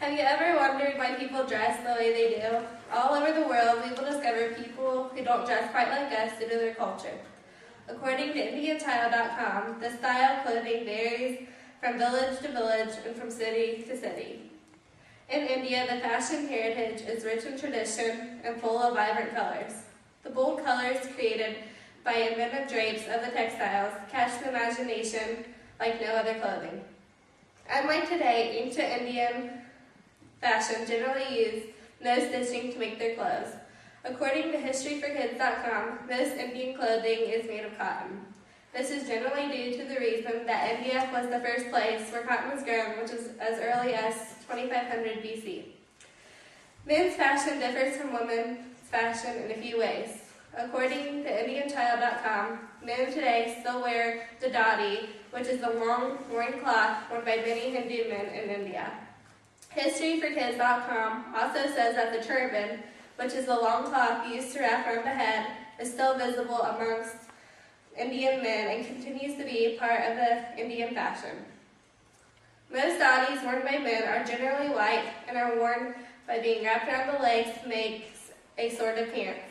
Have you ever wondered why people dress the way they do? All over the world, we will discover people who don't dress quite like us due to their culture. According to IndianChild.com, the style of clothing varies from village to village and from city to city. In India, the fashion heritage is rich in tradition and full of vibrant colors. The bold colors created by inventive drapes of the textiles catch the imagination like no other clothing. Unlike today, ancient Indian fashion generally used no stitching to make their clothes. According to HistoryForKids.com, most Indian clothing is made of cotton. This is generally due to the reason that India was the first place where cotton was grown, which is as early as 2500 BC. Men's fashion differs from women's fashion in a few ways. According to IndianChild.com, men today still wear the dhoti, which is the long loincloth worn by many Hindu men in India. HistoryForKids.com also says that the turban, which is the long cloth used to wrap around the head, is still visible amongst Indian men and continues to be part of the Indian fashion. Most dhotis worn by men are generally white and are worn by being wrapped around the legs to make a sort of pants.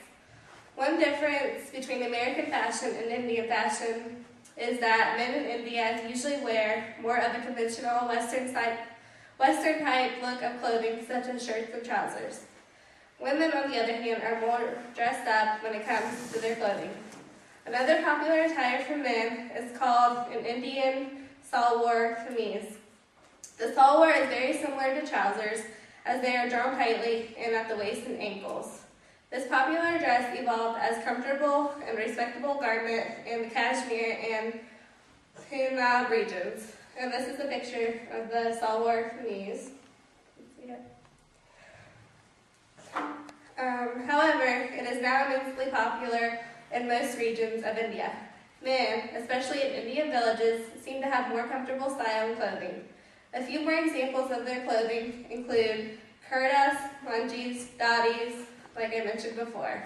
One difference between American fashion and Indian fashion is that men in India usually wear more of a conventional Western type look of clothing, such as shirts and trousers. Women, on the other hand, are more dressed up when it comes to their clothing. Another popular attire for men is called an Indian salwar kameez. The salwar is very similar to trousers, as they are drawn tightly and at the waist and ankles. This popular dress evolved as comfortable and respectable garment in the Kashmir and Punjab regions. And this is a picture of the salwar kameez. However, it is now immensely popular in most regions of India. Men, especially in Indian villages, seem to have more comfortable style and clothing. A few more examples of their clothing include kurtas, lungis, dhotis, like I mentioned before.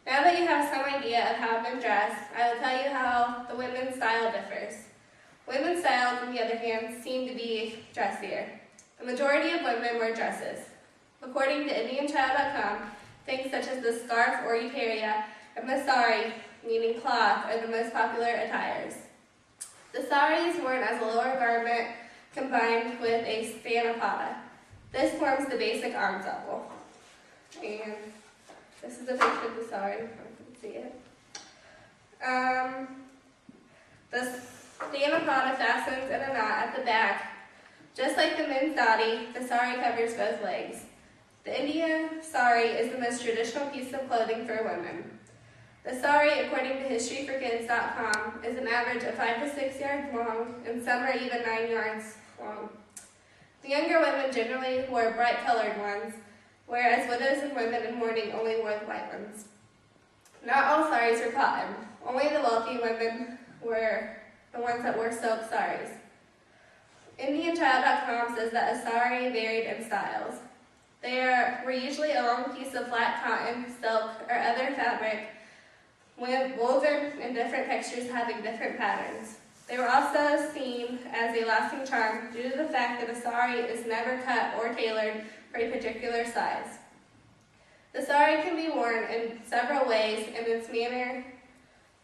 Now that you have some idea of how men dress, I will tell you how the women's style differs. Women's styles, on the other hand, seem to be dressier. The majority of women wear dresses. According to IndianChild.com, things such as the scarf or utaria and the sari, meaning cloth, are the most popular attires. The sari is worn as a lower garment combined with a stanapada. This forms the basic ensemble. And this is a picture of the sari, if you can see it. The stanapada fastens in a knot at the back. Just like the men's dhoti, the sari covers both legs. The Indian sari is the most traditional piece of clothing for women. The sari, according to HistoryForKids.com, is an average of 5 to 6 yards long, and some are even 9 yards long. The younger women generally wore bright-colored ones, whereas widows and women in mourning only wore the white ones. Not all saris were cotton. Only the wealthy women were the ones that wore silk saris. IndianChild.com says that a sari varied in styles. They were usually a long piece of flat cotton, silk, or other fabric, woven in different textures having different patterns. They were also seen as a lasting charm due to the fact that a sari is never cut or tailored for a particular size. The sari can be worn in several ways, and its manner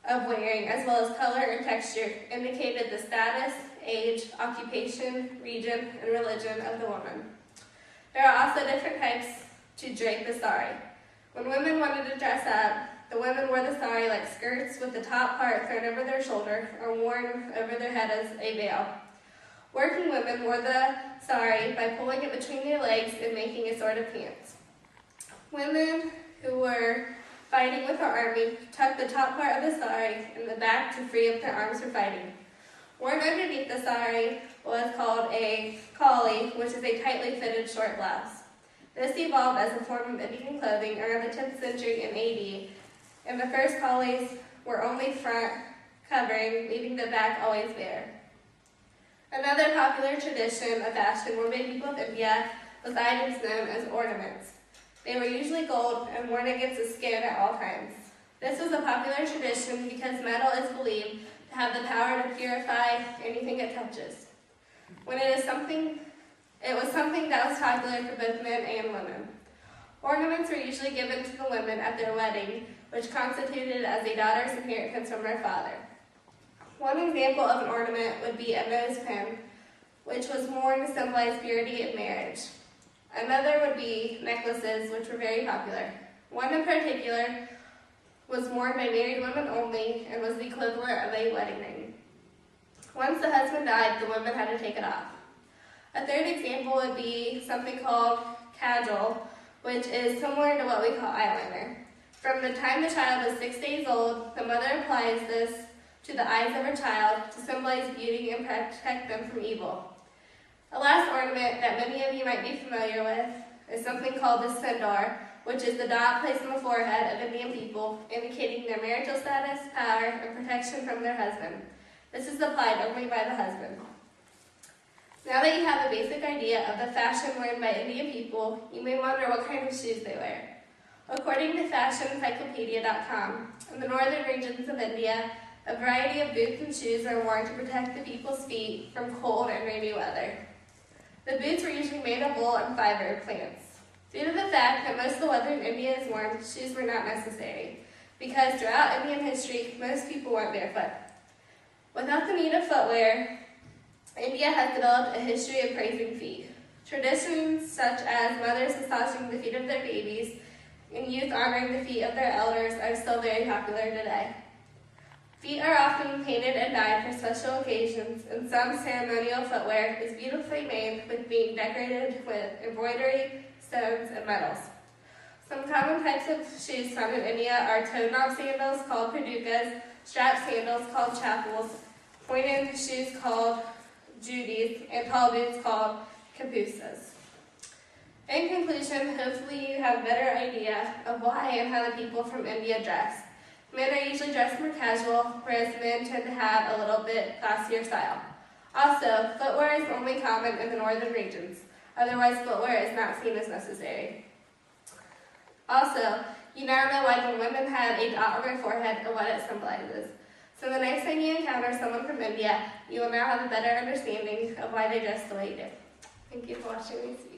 of wearing, as well as color and texture, indicated the status, age, occupation, region, and religion of the woman. There are also different types to drape the sari. When women wanted to dress up, the women wore the sari like skirts with the top part thrown over their shoulder or worn over their head as a veil. Working women wore the sari by pulling it between their legs and making a sort of pants. Women who were fighting with the army tucked the top part of the sari in the back to free up their arms for fighting. Worn underneath the sari was called a kali, which is a tightly fitted short blouse. This evolved as a form of Indian clothing around the 10th century in AD, and the first kalis were only front covering, leaving the back always bare. Another popular tradition of fashion worn by people of India was items known as ornaments. They were usually gold and worn against the skin at all times. This was a popular tradition because metal is believed to have the power to purify anything it touches. when it was something that was popular for both men and women. Ornaments were usually given to the women at their wedding, which constituted as a daughter's inheritance from her father. One example of an ornament would be a nose pin, which was worn to symbolize purity in marriage. Another would be necklaces, which were very popular. One in particular was worn by married women only and was the equivalent of a wedding ring. Once the husband died, the women had to take it off. A third example would be something called kajal, which is similar to what we call eyeliner. From the time the child is 6 days old, the mother applies this to the eyes of her child to symbolize beauty and protect them from evil. A last ornament that many of you might be familiar with is something called the sindar, which is the dot placed on the forehead of Indian people, indicating their marital status, power, and protection from their husband. This is applied only by the husband. Now that you have a basic idea of the fashion worn by Indian people, you may wonder what kind of shoes they wear. According to fashionencyclopedia.com, in the northern regions of India, a variety of boots and shoes are worn to protect the people's feet from cold and rainy weather. The boots were usually made of wool and fiber plants. Due to the fact that most of the weather in India is warm, shoes were not necessary, because throughout Indian history, most people went barefoot. Without the need of footwear, India has developed a history of praising feet. Traditions such as mothers massaging the feet of their babies and youth honoring the feet of their elders are still very popular today. Feet are often painted and dyed for special occasions, and some ceremonial footwear is beautifully made with being decorated with embroidery, stones, and metals. Some common types of shoes found in India are toe-knob sandals called padukas, strap sandals called chappals, pointed shoes called judis, and tall boots called kapusas. In conclusion, hopefully you have a better idea of why and how the people from India dress. Men are usually dressed more casual, whereas men tend to have a little bit classier style. Also, footwear is only common in the northern regions. Otherwise, footwear is not seen as necessary. Also, you now know why the women have a dot on their forehead and what it symbolizes. So the next time you encounter someone from India, you will now have a better understanding of why they dress the way they do. Thank you for watching me speak.